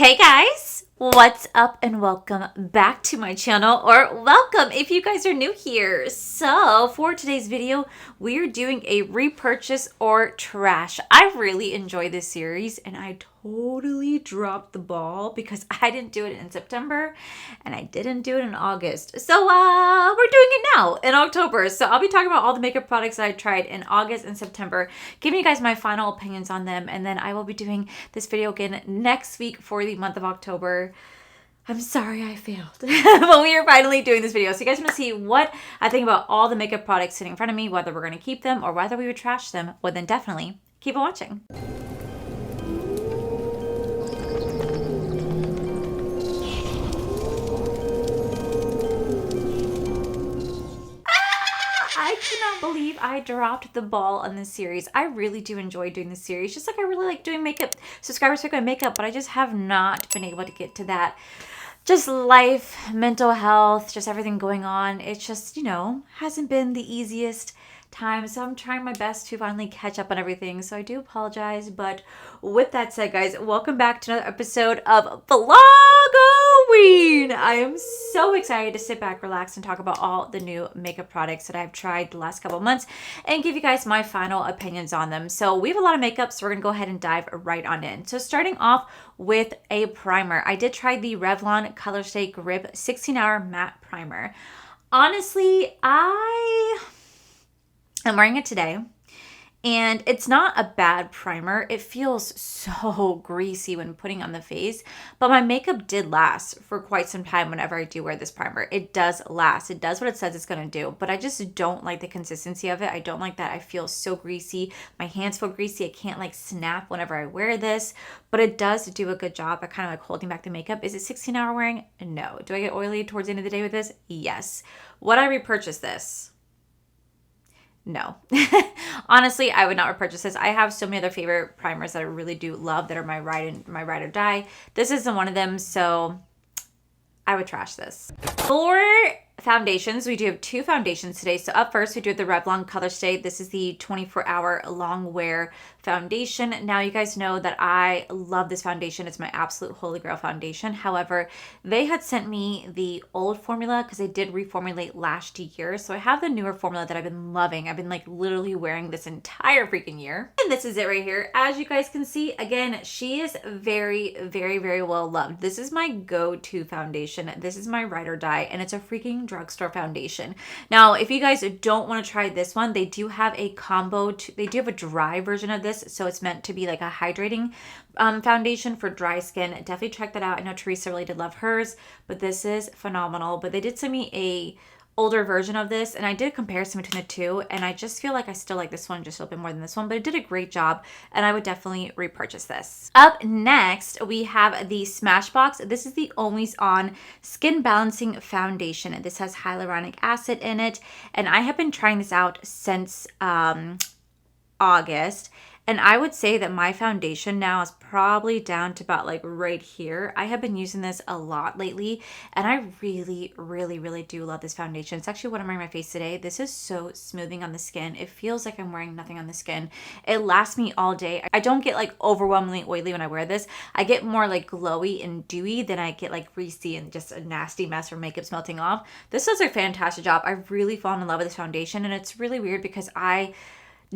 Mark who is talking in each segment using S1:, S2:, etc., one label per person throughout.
S1: Hey guys, what's up and welcome back to my channel, or welcome if you guys are new here. So for today's video, we're doing a repurchase or trash. I really enjoy this series and I totally dropped the ball because I didn't do it in September and I didn't do it in August. So we're doing it now in October. So I'll be talking about all the makeup products that I tried in August and September, giving you guys my final opinions on them, and then I will be doing this video again next week for the month of October. I'm sorry I failed, but we are finally doing this video. So you guys want to see what I think about all the makeup products sitting in front of me, whether we're going to keep them or whether we would trash them, well then definitely keep on watching. I cannot believe I dropped the ball on this series. I really do enjoy doing this series, just like I really like doing makeup. Subscribers pick my makeup, but I just have not been able to get to that. Just life, mental health, just everything going on. It's just, you know, hasn't been the easiest time. So I'm trying my best to finally catch up on everything. So I do apologize. But with that said, guys, welcome back to another episode of Vlogoween. I am so excited to sit back, relax, and talk about all the new makeup products that I've tried the last couple of months and give you guys my final opinions on them. So we have a lot of makeup, so we're going to go ahead and dive right on in. So starting off with a primer. I did try the Revlon Color Stay Grip 16-Hour Matte Primer. Honestly, I'm wearing it today, and it's not a bad primer. It feels so greasy when putting on the face, but my makeup did last for quite some time whenever I do wear this primer. It does last. It does what it says it's going to do, but I just don't like the consistency of it. I don't like that I feel so greasy. My hands feel greasy. I can't like snap whenever I wear this, but it does do a good job at kind of like holding back the makeup. Is it 16-hour wearing? No. Do I get oily towards the end of the day with this? Yes. Would I repurchase this? No. Honestly, I would not repurchase this. I have so many other favorite primers that I really do love that are my ride or die. This isn't one of them, so I would trash this. For foundations, we do have two foundations today. So up first, we do have the Revlon Color Stay. This is the 24-hour long wear foundation. Now, you guys know that I love this foundation. It's my absolute holy grail foundation. However, they had sent me the old formula because they did reformulate last year. So I have the newer formula that I've been loving. I've been like literally wearing this entire freaking year. And this is it right here. As you guys can see, again, she is very, very, very well loved. This is my go-to foundation. This is my ride or die, and it's a freaking drugstore foundation. Now, if you guys don't want to try this one, they do have a combo. They do have a dry version of this, so it's meant to be like a hydrating foundation for dry skin. Definitely check that out. I know Teresa really did love hers, but this is phenomenal. But they did send me a older version of this, and I did a comparison between the two, and I just feel like I still like this one just a little bit more than this one, but it did a great job, and I would definitely repurchase this. Up next, we have the Smashbox. This is the Always On Skin Balancing Foundation. This has hyaluronic acid in it, and I have been trying this out since August. And I would say that my foundation now is probably down to about like right here. I have been using this a lot lately, and I really, really, really do love this foundation. It's actually what I'm wearing on my face today. This is so smoothing on the skin. It feels like I'm wearing nothing on the skin. It lasts me all day. I don't get like overwhelmingly oily when I wear this. I get more like glowy and dewy than I get like greasy and just a nasty mess from makeup melting off. This does a fantastic job. I've really fallen in love with this foundation, and it's really weird because I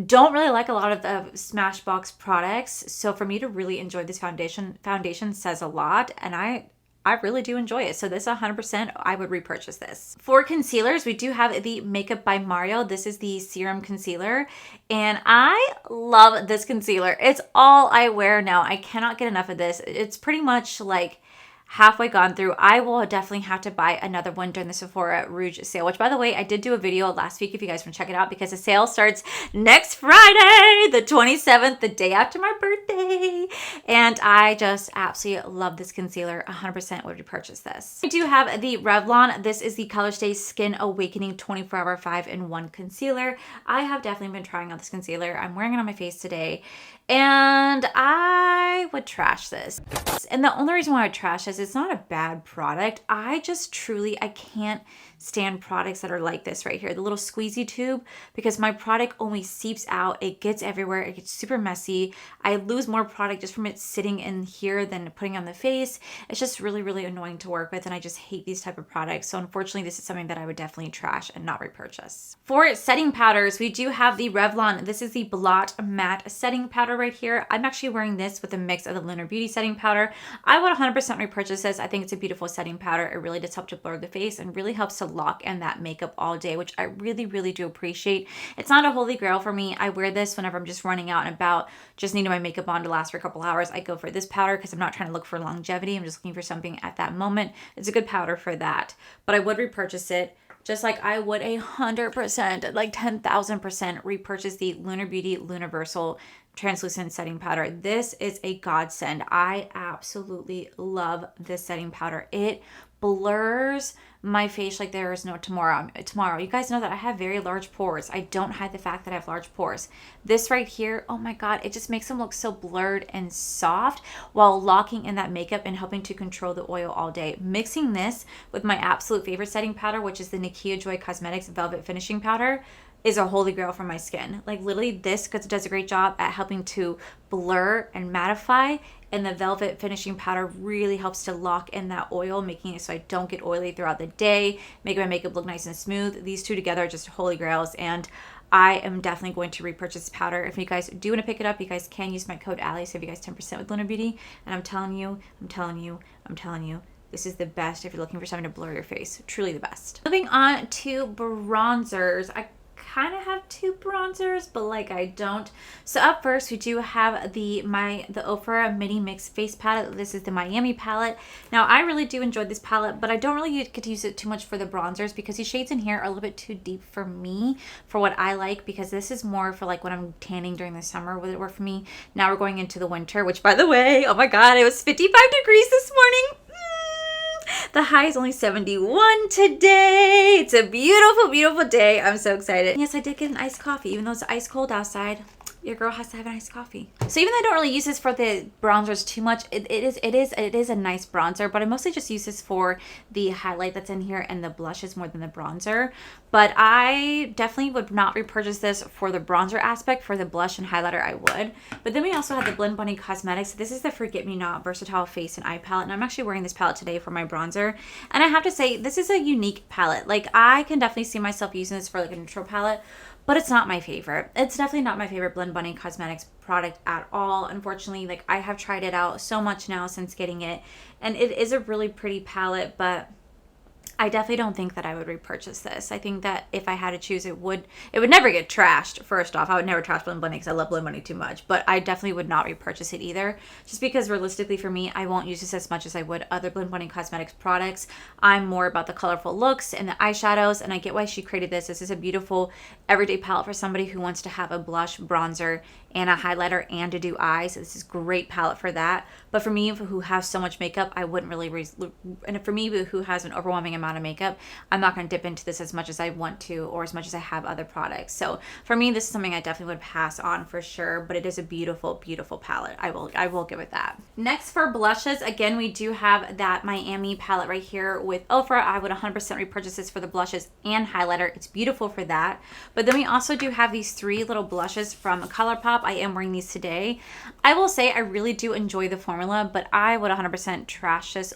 S1: don't really like a lot of the Smashbox products. So for me to really enjoy this foundation says a lot, and I really do enjoy it. So this 100%, I would repurchase this. For concealers, we do have the Makeup by Mario. This is the serum concealer, and I love this concealer. It's all I wear now. I cannot get enough of this. It's pretty much like halfway gone through. I will definitely have to buy another one during the Sephora Rouge sale, which by the way, I did do a video last week if you guys want to check it out, because the sale starts next Friday, the 27th, the day after my birthday. And I just absolutely love this concealer. 100% would repurchase this. I do have the Revlon. This is the Color Stay Skin Awakening 24-Hour 5-in-1 Concealer. I have definitely been trying out this concealer. I'm wearing it on my face today, and I would trash this. And the only reason why I would trash this It's not a bad product. I just truly, I can't stand products that are like this right here, the little squeezy tube, because my product only seeps out. It gets everywhere. It gets super messy. I lose more product just from it sitting in here than putting on the face. It's just really, really annoying to work with, and I just hate these type of products. So unfortunately, this is something that I would definitely trash and not repurchase. For setting powders, we do have the Revlon. This is the Blot Matte Setting Powder right here. I'm actually wearing this with a mix of the Lunar Beauty setting powder. I would 100% repurchase this. I think it's a beautiful setting powder. It really does help to blur the face and really helps to lock in that makeup all day, which I really, really do appreciate. It's not a holy grail for me. I wear this whenever I'm just running out and about, just needing my makeup on to last for a couple hours. I go for this powder because I'm not trying to look for longevity. I'm just looking for something at that moment. It's a good powder for that, but I would repurchase it. Just like I would 100%, like 10,000% repurchase the Lunar Beauty Luniversal Translucent Setting Powder. This is a godsend. I absolutely love this setting powder. It blurs my face like there is no tomorrow. You guys know that I have very large pores. I don't hide the fact that I have large pores. This right here, oh my God, it just makes them look so blurred and soft while locking in that makeup and helping to control the oil all day. Mixing this with my absolute favorite setting powder, which is the Nakia Joy Cosmetics Velvet Finishing Powder, is a holy grail for my skin. Like literally this does a great job at helping to blur and mattify, and the Velvet Finishing Powder really helps to lock in that oil, making it so I don't get oily throughout the day, making my makeup look nice and smooth. These two together are just holy grails, and I am definitely going to repurchase this powder. If you guys do want to pick it up, you guys can use my code Allie, save you guys 10% with Lunar Beauty, and I'm telling you, this is the best if you're looking for something to blur your face. Truly the best. Moving on to bronzers. I kind of have two bronzers, but like I don't. So up first, we do have the Ofra Mini Mix Face Palette. This is the Miami palette. Now I really do enjoy this palette, but I don't really get to use it too much for the bronzers because these shades in here are a little bit too deep for me, for what I like, because this is more for like when I'm tanning during the summer, would it work for me? Now we're going into the winter, which by the way, oh my God, it was 55 degrees this morning. The high is only 71 today. It's a beautiful, beautiful day. I'm so excited. Yes, I did get an iced coffee, even though it's ice cold outside. Your girl has to have an iced coffee. So even though I don't really use this for the bronzers too much, it is a nice bronzer, but I mostly just use this for the highlight that's in here and the blushes more than the bronzer. But I definitely would not repurchase this for the bronzer aspect. For the blush and highlighter, I would. But then we also have the Blend Bunny Cosmetics. This is the Forget Me Not Versatile Face and Eye Palette, and I'm actually wearing this palette today for my bronzer. And I have to say, this is a unique palette. Like, I can definitely see myself using this for like a neutral palette, but it's not my favorite. It's definitely not my favorite Blend Bunny Cosmetics product at all. Unfortunately, like I have tried it out so much now since getting it, and it is a really pretty palette, but I definitely don't think that I would repurchase this. I think that if I had to choose, it would never get trashed. First off, I would never trash Blend Bunny because I love Blend Bunny too much, but I definitely would not repurchase it either, just because realistically for me, I won't use this as much as I would other Blend Bunny Cosmetics products. I'm more about the colorful looks and the eyeshadows, and I get why she created this. This is a beautiful everyday palette for somebody who wants to have a blush, bronzer, and a highlighter and to do eyes. So this is a great palette for that. But for me, who has so much makeup, I wouldn't really, and for me, who has an overwhelming amount of makeup, I'm not going to dip into this as much as I want to, or as much as I have other products. So for me, this is something I definitely would pass on for sure, but it is a beautiful, beautiful palette. I will give it that. Next for blushes, again, we do have that Miami palette right here with Ofra. I would 100% repurchase this for the blushes and highlighter. It's beautiful for that. But then we also do have these three little blushes from ColourPop. I am wearing these today. I will say I really do enjoy the formula, but I would 100% trash this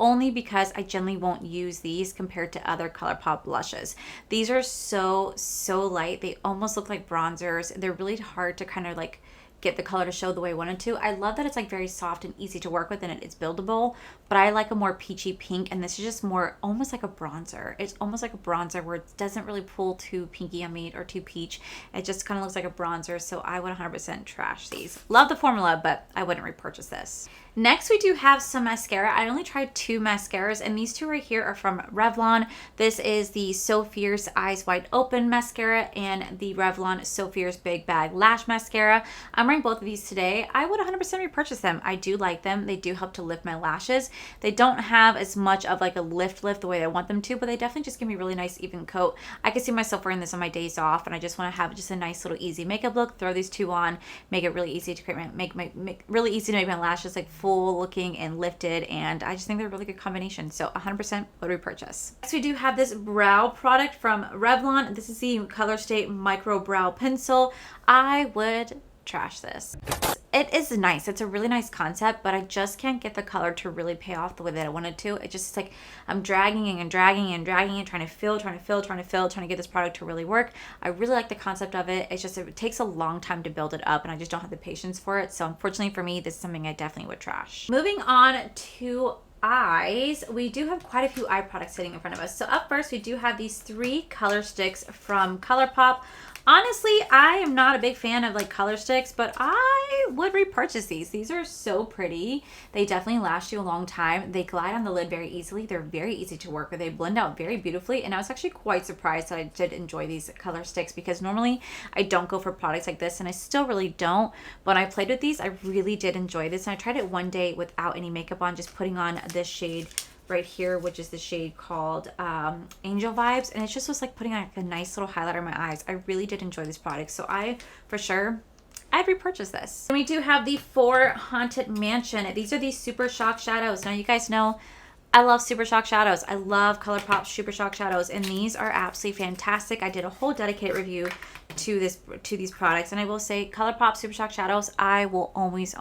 S1: only because I generally won't use these compared to other ColourPop blushes. These are so light. They almost look like bronzers. They're really hard to kind of like get the color to show the way I wanted to. I love that it's like very soft and easy to work with, and it's buildable, but I like a more peachy pink, and this is just more almost like a bronzer. It's almost like a bronzer where it doesn't really pull too pinky on me or too peach. It just kind of looks like a bronzer, so I would 100% trash these. Love the formula, but I wouldn't repurchase this. Next, we do have some mascara. I only tried two mascaras, and these two right here are from Revlon. This is the So Fierce Eyes Wide Open mascara and the Revlon So Fierce Big Bag Lash Mascara. I'm wearing both of these today, I would 100% repurchase them. I do like them. They do help to lift my lashes. They don't have as much of like a lift the way I want them to, but they definitely just give me a really nice even coat. I can see myself wearing this on my days off, and I just want to have just a nice little easy makeup look. Throw these two on, make it really easy to create really easy to make my lashes like full looking and lifted, and I just think they're a really good combination. So 100% would repurchase. Next, we do have this brow product from Revlon. This is the Color Stay Micro Brow Pencil. I would trash this. It is nice. It's a really nice concept, but I just can't get the color to really pay off the way that I wanted to. It just like I'm dragging and dragging and dragging and trying to get this product to really work. I really like the concept of it. It's just it takes a long time to build it up, and I just don't have the patience for it. So unfortunately for me, this is something I definitely would trash. Moving on to eyes, we do have quite a few eye products sitting in front of us. So up first, we do have these 3 color sticks from ColourPop. Honestly, I am not a big fan of like color sticks, but I would repurchase these. These are so pretty. They definitely last you a long time. They glide on the lid very easily. They're very easy to work with. They blend out very beautifully, and I was actually quite surprised that I did enjoy these color sticks, because normally I don't go for products like this, and I still really don't. But when I played with these, I really did enjoy this, and I tried it one day without any makeup on, just putting on this shade right here, which is the shade called Angel Vibes, and it just was like putting on like a nice little highlighter in my eyes. I really did enjoy this product, so I'd repurchase this. And we do have the 4 Haunted Mansion. These are these Super Shock Shadows. Now you guys know I love Super Shock Shadows. I love ColourPop Super Shock Shadows, and these are absolutely fantastic. I did a whole dedicated review to these products, and I will say ColourPop Super Shock Shadows, I will always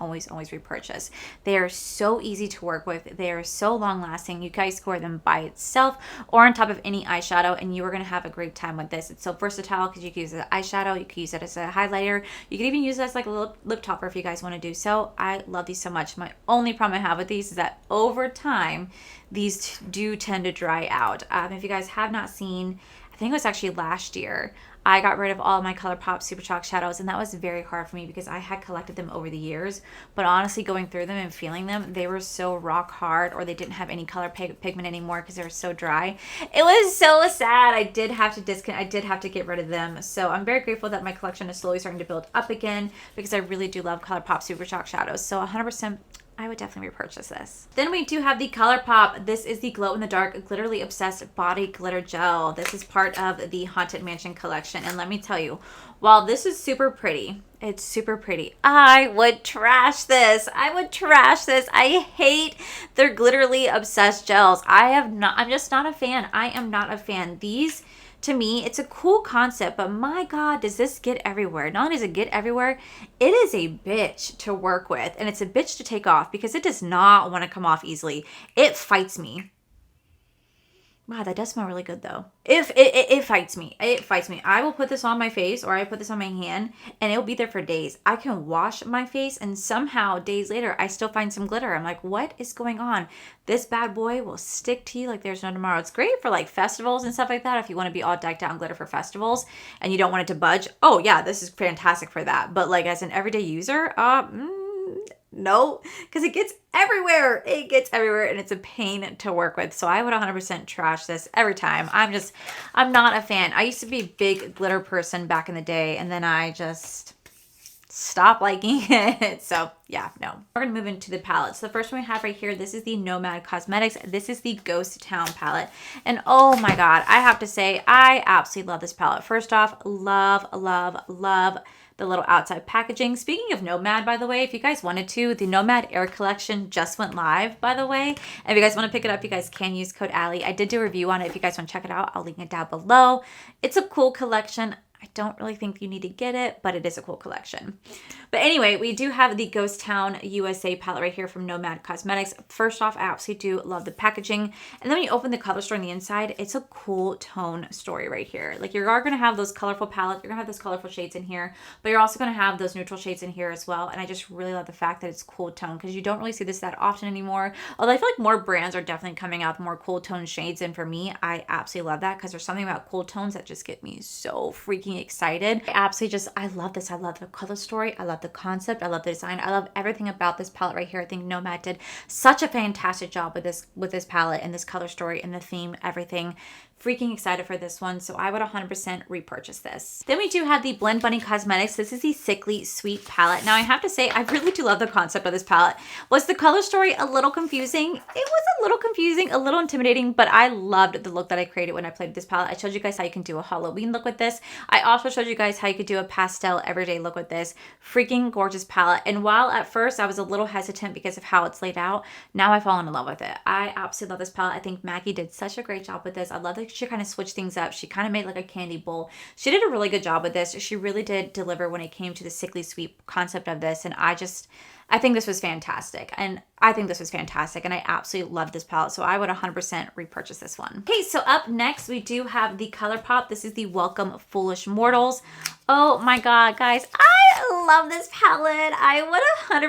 S1: repurchase. They are so easy to work with. They are so long lasting. You guys wear them by itself or on top of any eyeshadow, and you are going to have a great time with this. It's so versatile because you can use it as eyeshadow, you can use it as a highlighter, you can even use it as like a lip topper if you guys want to do so. I love these so much. My only problem I have with these is that over time, these do tend to dry out. If you guys have not seen, I think it was actually last year, I got rid of all my ColourPop Super Shock Shadows, and that was very hard for me because I had collected them over the years. But honestly, going through them and feeling them, they were so rock hard, or they didn't have any color pigment anymore because they were so dry. It was so sad. I did have to get rid of them. So I'm very grateful that my collection is slowly starting to build up again, because I really do love ColourPop Super Shock Shadows. So 100%. I would definitely repurchase this. Then we do have the ColourPop. This is the Glow in the Dark Glitterly Obsessed Body Glitter Gel. This is part of the Haunted Mansion collection. And let me tell you, while this is super pretty, it's super pretty, I would trash this. I would trash this. I hate their glitterly obsessed gels. I'm just not a fan. I am not a fan. These, to me, it's a cool concept, but my God, does this get everywhere? Not only does it get everywhere, it is a bitch to work with, and it's a bitch to take off because it does not want to come off easily. It fights me. Wow, that does smell really good though. It fights me. It fights me. I will put this on my face, or I put this on my hand, and it'll be there for days. I can wash my face, and somehow days later, I still find some glitter. I'm like, what is going on? This bad boy will stick to you like there's no tomorrow. It's great for like festivals and stuff like that. If you want to be all decked out in glitter for festivals and you don't want it to budge, oh yeah, this is fantastic for that. But like as an everyday user, no, because it gets everywhere. It gets everywhere, and it's a pain to work with. So I would 100% trash this every time. I'm not a fan. I used to be a big glitter person back in the day, and then I just stopped liking it. So yeah, no. We're gonna move into the palettes. The first one we have right here, this is the Nomad Cosmetics. This is the Ghost Town palette. And oh my God, I have to say, I absolutely love this palette. First off, love the little outside packaging. Speaking of Nomad, by the way, if you guys wanted to, the Nomad Air Collection just went live, by the way. And if you guys want to pick it up, you guys can use code Allie. I did do a review on it. If you guys want to check it out, I'll link it down below. It's a cool collection. I don't really think you need to get it, but it is a cool collection. But anyway, we do have the Ghost Town USA palette right here from Nomad Cosmetics. First off, I absolutely do love the packaging. And then when you open the color story on the inside, it's a cool tone story right here. Like you are going to have those colorful palettes, you're going to have those colorful shades in here, but you're also going to have those neutral shades in here as well. And I just really love the fact that it's cool tone, because you don't really see this that often anymore. Although I feel like more brands are definitely coming out with more cool tone shades. And for me, I absolutely love that, because there's something about cool tones that just get me so freaking excited. I love this. I love the color story. I love the concept. I love the design. I love everything about this palette right here. I think Nomad did such a fantastic job with this palette and this color story and the theme, everything. freaking excited for this one, so I would 100% repurchase this. Then we do have the Blend Bunny Cosmetics. This is the Sickly Sweet palette. Now I have to say, I really do love the concept of this palette. Was the color story a little confusing? It was a little confusing, a little intimidating, but I loved the look that I created when I played with this palette. I showed you guys how you can do a Halloween look with this. I also showed you guys how you could do a pastel everyday look with this. Freaking gorgeous palette. And while at first I was a little hesitant because of how it's laid out, now I've fallen in love with it. I absolutely love this palette. I think Maggie did such a great job with this. I love that she kind of switched things up. She kind of made like a candy bowl. She did a really good job with this. She really did deliver when it came to the sickly sweet concept of this. And I think this was fantastic. And I absolutely love this palette. So I would 100% repurchase this one. Okay, so up next we do have the ColourPop. This is the Welcome Foolish Mortals. Oh my God, guys. I love this palette. I would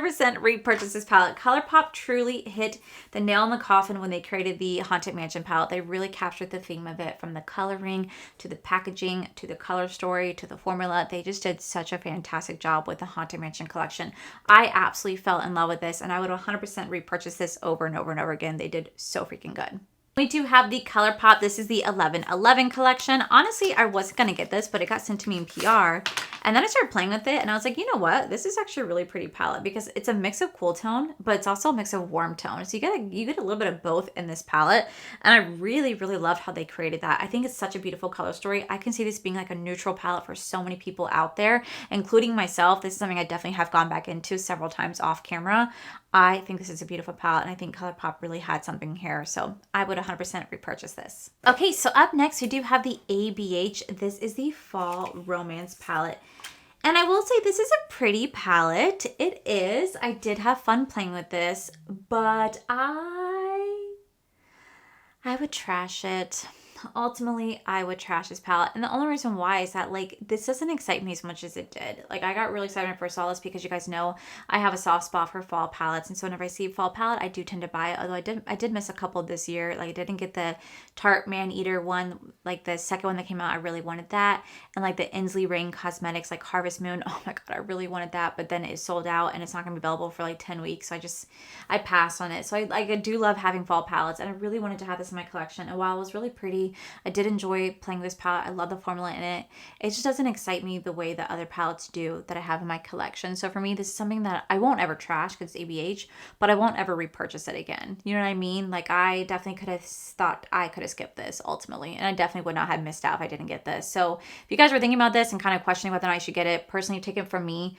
S1: 100% repurchase this palette. ColourPop truly hit the nail in the coffin when they created the Haunted Mansion palette. They really captured the theme of it, from the coloring to the packaging to the color story to the formula. They just did such a fantastic job with the Haunted Mansion collection. I absolutely fell in love with this, and I would 100% repurchase this over and over and over again. They did so freaking good. We do have the ColourPop. This is the 1111 collection. Honestly, I wasn't going to get this, but it got sent to me in PR. And then I started playing with it and I was like, you know what? This is actually a really pretty palette because it's a mix of cool tone, but it's also a mix of warm tone. So you get a little bit of both in this palette. And I really, really loved how they created that. I think it's such a beautiful color story. I can see this being like a neutral palette for so many people out there, including myself. This is something I definitely have gone back into several times off camera. I think this is a beautiful palette, and I think ColourPop really had something here, so I would 100% repurchase this. Okay, so up next we do have the ABH. This is the Fall Romance palette. And I will say this is a pretty palette. It is. I did have fun playing with this, but I would trash it. Ultimately, I would trash this palette. And the only reason why is that, like, this doesn't excite me as much as it did. Like, I got really excited when I first saw this because you guys know I have a soft spot for fall palettes. And so whenever I see a fall palette, I do tend to buy it. Although I did miss a couple this year. Like, I didn't get the Tarte Man-Eater one. Like, the second one that came out, I really wanted that. And, like, the Inslee Rain Cosmetics, like, Harvest Moon. Oh, my God, I really wanted that. But then it sold out, and it's not going to be available for, like, 10 weeks. So I passed on it. So I do love having fall palettes. And I really wanted to have this in my collection. And while it was really pretty, I did enjoy playing with this palette. I love the formula in it. It just doesn't excite me the way that other palettes do that I have in my collection. So for me, this is something that I won't ever trash because it's ABH, but I won't ever repurchase it again. You know what I mean? Like, I definitely could have thought I could have skipped this ultimately, and I definitely would not have missed out if I didn't get this. So if you guys were thinking about this and kind of questioning whether or not I should get it, personally, take it from me,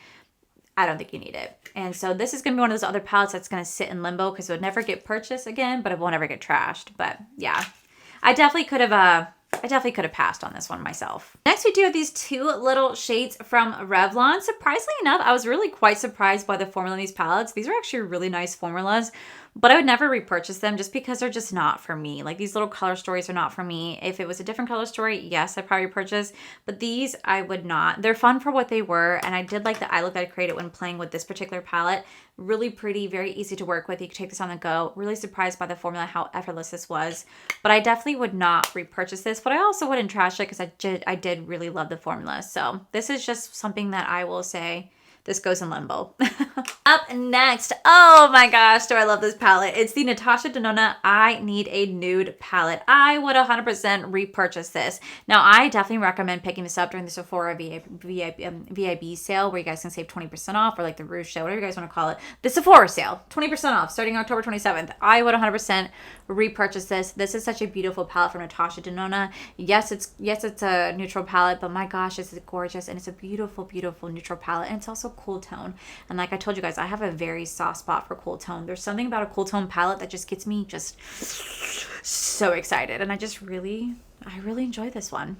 S1: I don't think you need it. And so this is going to be one of those other palettes that's going to sit in limbo because it would never get purchased again, but it won't ever get trashed. But yeah, I definitely could have passed on this one myself. Next, we do have these two little shades from Revlon. Surprisingly enough, I was really quite surprised by the formula in these palettes. These are actually really nice formulas, but I would never repurchase them just because they're just not for me. Like, these little color stories are not for me. If it was a different color story, yes, I'd probably purchase, but these I would not. They're fun for what they were, and I did like the eye look that I created when playing with this particular palette. Really pretty, very easy to work with. You can take this on the go. Really surprised by the formula, how effortless this was, but I definitely would not repurchase this, but I also wouldn't trash it because I did really love the formula. So this is just something that I will say, this goes in limbo. Up next, oh my gosh, do I love this palette. It's the Natasha Denona I Need a Nude palette. I would 100% repurchase this. Now, I definitely recommend picking this up during the Sephora VIB sale where you guys can save 20% off, or like the Rouge sale, whatever you guys want to call it. The Sephora sale, 20% off starting October 27th. I would 100% repurchase this. This is such a beautiful palette from Natasha Denona. Yes, it's a neutral palette, but my gosh, this is gorgeous, and it's a beautiful, beautiful neutral palette, and it's also cool tone. And like I told you guys, I have a very soft spot for cool tone. There's something about a cool tone palette that just gets me just so excited, and I really enjoy this one.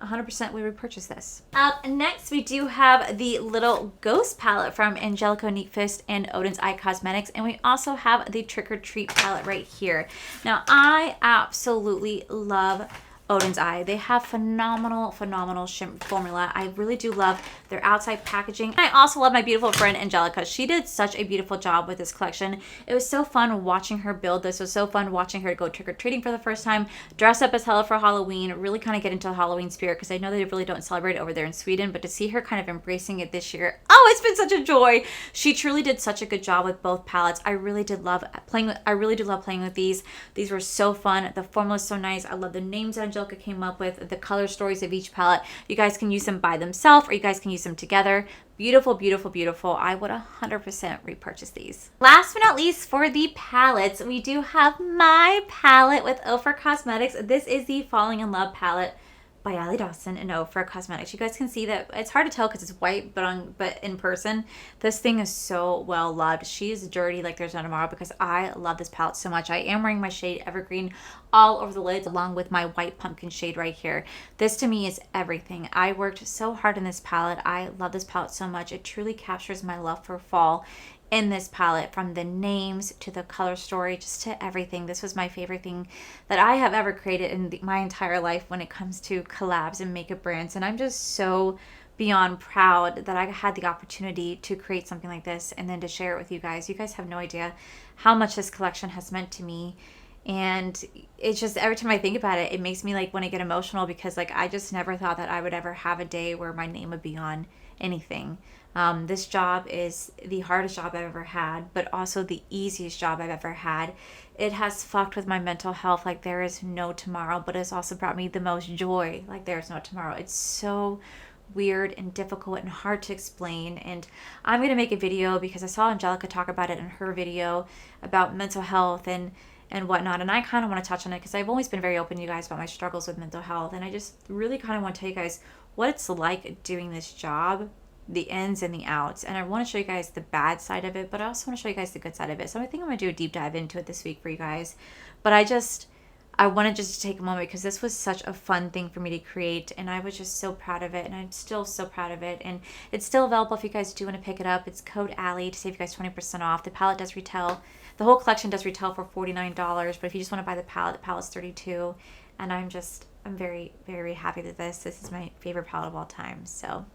S1: 100% we repurchase this. Up next, we do have the Little Ghost palette from Angelico Neatfist and Odin's Eye Cosmetics, and we also have the Trick or Treat palette right here. Now, I absolutely love Odin's Eye. They have phenomenal formula. I really do love their outside packaging. I also love my beautiful friend Angelica. She did such a beautiful job with this collection. It was so fun watching her build this. It was so fun watching her go trick-or-treating for the first time, dress up as Hella for Halloween, really kind of get into the Halloween spirit, because I know they really don't celebrate it over there in Sweden, but to see her kind of embracing it this year, oh, it's been such a joy. She truly did such a good job with both palettes. I really do love playing with these. These were so fun. The formula is so nice. I love the names that Angelica came up with the color stories of each palette. You guys can use them by themselves or you guys can use them together. Beautiful, beautiful, beautiful. I would 100% repurchase these. Last but not least, for the palettes, we do have my palette with Ofra Cosmetics. This is the Falling in Love palette by Allie Dawson and Ofra Cosmetics. You guys can see that it's hard to tell because it's white, but in person, this thing is so well loved. She is dirty like there's no tomorrow because I love this palette so much. I am wearing my shade Evergreen all over the lids along with my white pumpkin shade right here. This to me is everything. I worked so hard in this palette. I love this palette so much. It truly captures my love for fall in this palette, from the names to the color story, just to everything. This was my favorite thing that I have ever created in my entire life when it comes to collabs and makeup brands. And I'm just so beyond proud that I had the opportunity to create something like this and then to share it with you guys. You guys have no idea how much this collection has meant to me. And it's just, every time I think about it, it makes me like want to get emotional because like I just never thought that I would ever have a day where my name would be on anything. This job is the hardest job I've ever had, but also the easiest job I've ever had. It has fucked with my mental health like there is no tomorrow, but it's also brought me the most joy like there's no tomorrow. It's so weird and difficult and hard to explain, and I'm going to make a video because I saw Angelica talk about it in her video about mental health and whatnot, and I kind of want to touch on it because I've always been very open to you guys about my struggles with mental health, and I just really kind of want to tell you guys what it's like doing this job, the ins and the outs. And I want to show you guys the bad side of it, but I also want to show you guys the good side of it. So I think I'm going to do a deep dive into it this week for you guys. But I wanted just to take a moment because this was such a fun thing for me to create, and I was just so proud of it, and I'm still so proud of it. And it's still available if you guys do want to pick it up. It's code Allie to save you guys 20% off. The palette does retail, the whole collection does retail for $49, but if you just want to buy the palette's $32. And I'm very, very happy that this is my favorite palette of all time. So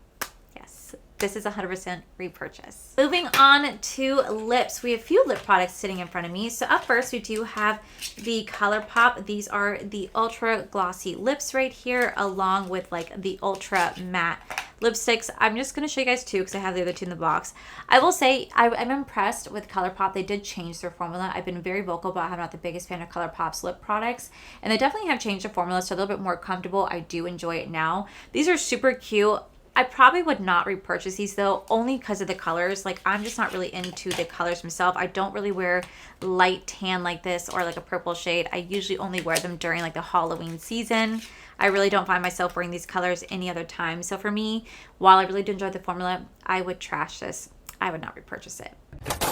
S1: yes, this is 100% repurchase. Moving on to lips. We have a few lip products sitting in front of me. So up first, we do have the ColourPop. These are the ultra glossy lips right here, along with like the ultra matte lipsticks. I'm just going to show you guys two because I have the other two in the box. I will say I'm impressed with ColourPop. They did change their formula. I've been very vocal about how I'm not the biggest fan of ColourPop's lip products, and they definitely have changed the formula, so a little bit more comfortable. I do enjoy it now. These are super cute. I probably would not repurchase these though, only because of the colors. Like I'm just not really into the colors myself. I don't really wear light tan like this or like a purple shade. I usually only wear them during like the Halloween season. I really don't find myself wearing these colors any other time. So for me, while I really do enjoy the formula, I would trash this. I would not repurchase it.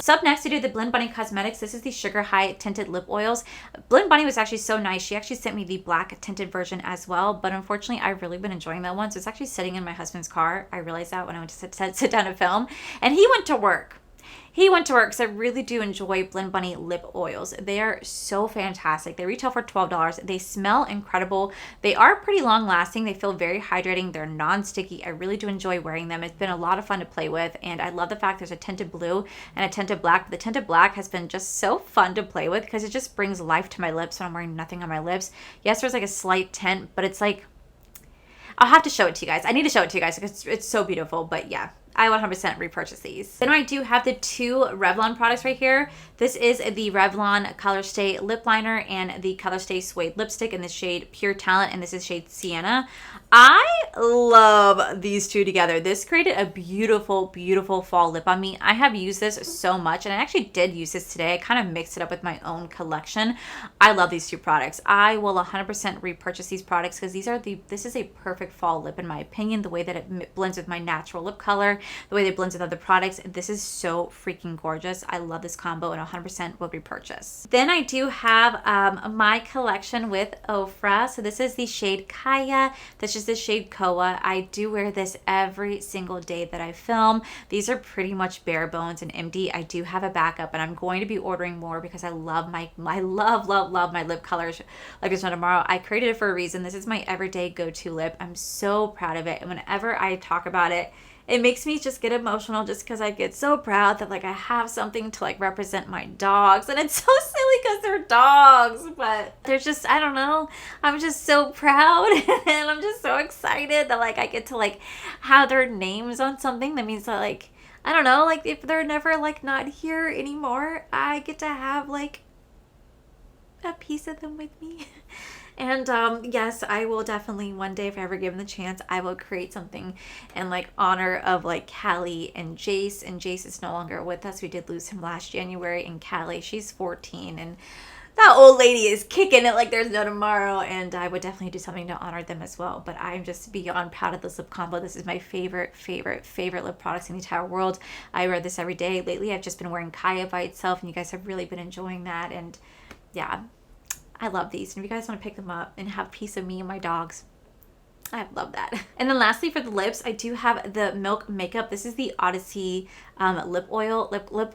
S1: So up next, we do the Blend Bunny Cosmetics. This is the Sugar High Tinted Lip Oils. Blend Bunny was actually so nice. She actually sent me the black tinted version as well, but unfortunately, I've really been enjoying that one. So it's actually sitting in my husband's car. I realized that when I went to sit down to film, and he went to work. He went to work because I really do enjoy Blend Bunny lip oils. They are so fantastic. They retail for $12. They smell incredible. They are pretty long lasting. They feel very hydrating. They're non-sticky. I really do enjoy wearing them. It's been a lot of fun to play with, and I love the fact there's a tinted blue and a tinted black. But the tinted black has been just so fun to play with because it just brings life to my lips when I'm wearing nothing on my lips. Yes, there's like a slight tint, but it's like, I'll have to show it to you guys. I need to show it to you guys because it's so beautiful. But yeah, I 100% repurchase these. Then I do have the two Revlon products right here. This is the Revlon Color Stay Lip Liner and the Color Stay Suede Lipstick in the shade Pure Talent, and this is shade Sienna. I love these two together. This created a beautiful, beautiful fall lip on me. I have used this so much, and I actually did use this today. I kind of mixed it up with my own collection. I love these two products. I will 100% repurchase these products because this is a perfect fall lip in my opinion. The way that it blends with my natural lip color, the way that it blends with other products, this is so freaking gorgeous. I love this combo and 100% will repurchase. Then I do have my collection with Ofra. So this is the shade Kaya. This is the shade Koa. I do wear this every single day that I film. These are pretty much bare bones and empty. I do have a backup, and I'm going to be ordering more because I love my love my lip colors like there's no tomorrow. I created it for a reason. This is my everyday go-to lip. I'm so proud of it, and whenever I talk about it, it makes me just get emotional just because I get so proud that like I have something to like represent my dogs. And it's so silly because they're dogs, but they're just, I don't know, I'm just so proud and I'm just so excited that like I get to like have their names on something. That means that like, I don't know, like if they're never like not here anymore, I get to have like a piece of them with me. And yes, I will definitely one day, if I ever given the chance, I will create something in like honor of like Callie and Jace. And Jace is no longer with us. We did lose him last January. And Callie, she's 14, and that old lady is kicking it like there's no tomorrow. And I would definitely do something to honor them as well. But I'm just beyond proud of this lip combo. This is my favorite lip products in the entire world. I wear this every day. Lately, I've just been wearing Kaya by itself, and you guys have really been enjoying that. And yeah, I love these. And if you guys want to pick them up and have a piece of me and my dogs, I love that. And then lastly, for the lips, I do have the Milk Makeup. This is the Odyssey lip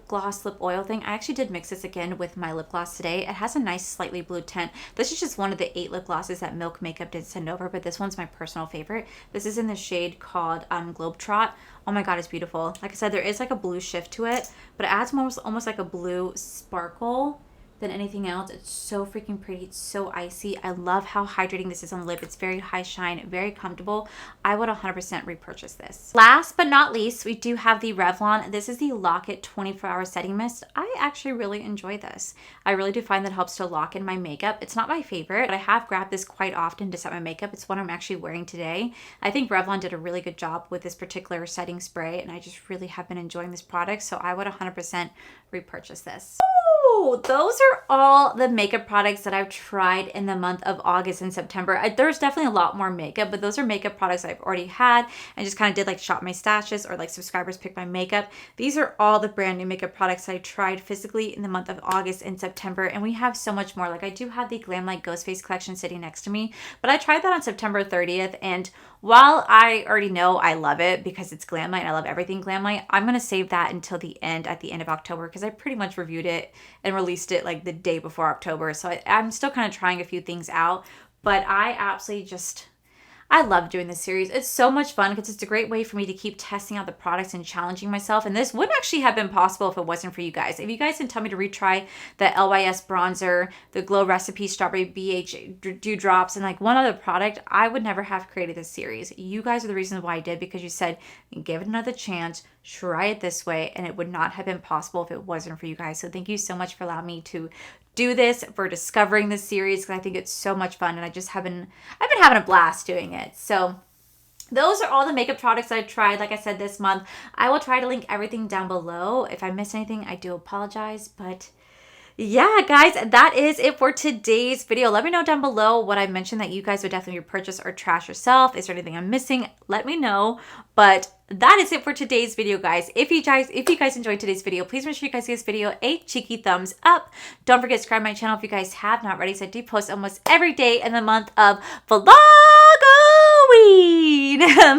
S1: gloss lip oil thing. I actually did mix this again with my lip gloss today. It has a nice slightly blue tint. This is just one of the 8 lip glosses that Milk Makeup did send over, but this one's my personal favorite. This is in the shade called Globetrot. Oh my god, it's beautiful. Like I said, there is like a blue shift to it, but it adds almost like a blue sparkle than anything else. It's so freaking pretty. It's so icy. I love how hydrating this is on the lip. It's very high shine, very comfortable. I would 100% repurchase this. Last but not least, we do have the Revlon. This is the Lock It 24-Hour Setting Mist. I actually really enjoy this. I really do find that it helps to lock in my makeup. It's not my favorite, but I have grabbed this quite often to set my makeup. It's what I'm actually wearing today. I think Revlon did a really good job with this particular setting spray, and I just really have been enjoying this product, so I would 100% repurchase this. Ooh, those are all the makeup products that I've tried in the month of August and September. There's definitely a lot more makeup, but those are makeup products I've already had and just kind of did like shop my stashes or like subscribers pick my makeup. These are all the brand new makeup products I tried physically in the month of August and September, and we have so much more. Like I do have the Glam Light Ghost Face collection sitting next to me, but I tried that on September 30th, and while I already know I love it because it's Glam Light and I love everything Glam Light, I'm going to save that until the end, at the end of October, because I pretty much reviewed it and released it like the day before October. So I'm still kind of trying a few things out, but I absolutely just, I love doing this series. It's so much fun because it's a great way for me to keep testing out the products and challenging myself. And this wouldn't actually have been possible if it wasn't for you guys. If you guys didn't tell me to retry the LYS bronzer, the Glow Recipe Strawberry BH Dewdrops, and like one other product, I would never have created this series. You guys are the reason why I did, because you said, give it another chance, try it this way, and it would not have been possible if it wasn't for you guys. So thank you so much for allowing me to do this, for discovering this series, because I think it's so much fun, and I've been having a blast doing it. So those are all the makeup products I've tried, like I said, this month. I will try to link everything down below. If I miss anything, I do apologize, but yeah, guys, that is it for today's video. Let me know down below what I mentioned that you guys would definitely repurchase or trash yourself. Is there anything I'm missing? Let me know. But that is it for today's video, guys. If you guys enjoyed today's video, please make sure you guys give this video a cheeky thumbs up. Don't forget to subscribe to my channel if you guys have not already, so I do post almost every day in the month of Vlogoween.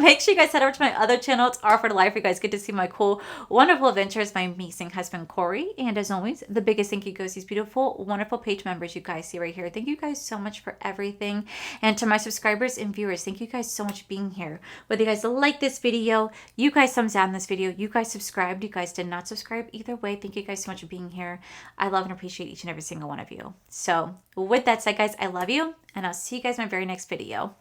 S1: Make sure you guys head over to my other channel. It's R for Life. You guys get to see my cool, wonderful adventures, my amazing husband, Corey. And as always, the biggest thank you goes to these beautiful, wonderful page members you guys see right here. Thank you guys so much for everything. And to my subscribers and viewers, thank you guys so much for being here. Whether you guys like this video, you guys thumbs down this video, you guys subscribed, you guys did not subscribe, either way, thank you guys so much for being here. I love and appreciate each and every single one of you. So with that said, guys, I love you, and I'll see you guys in my very next video.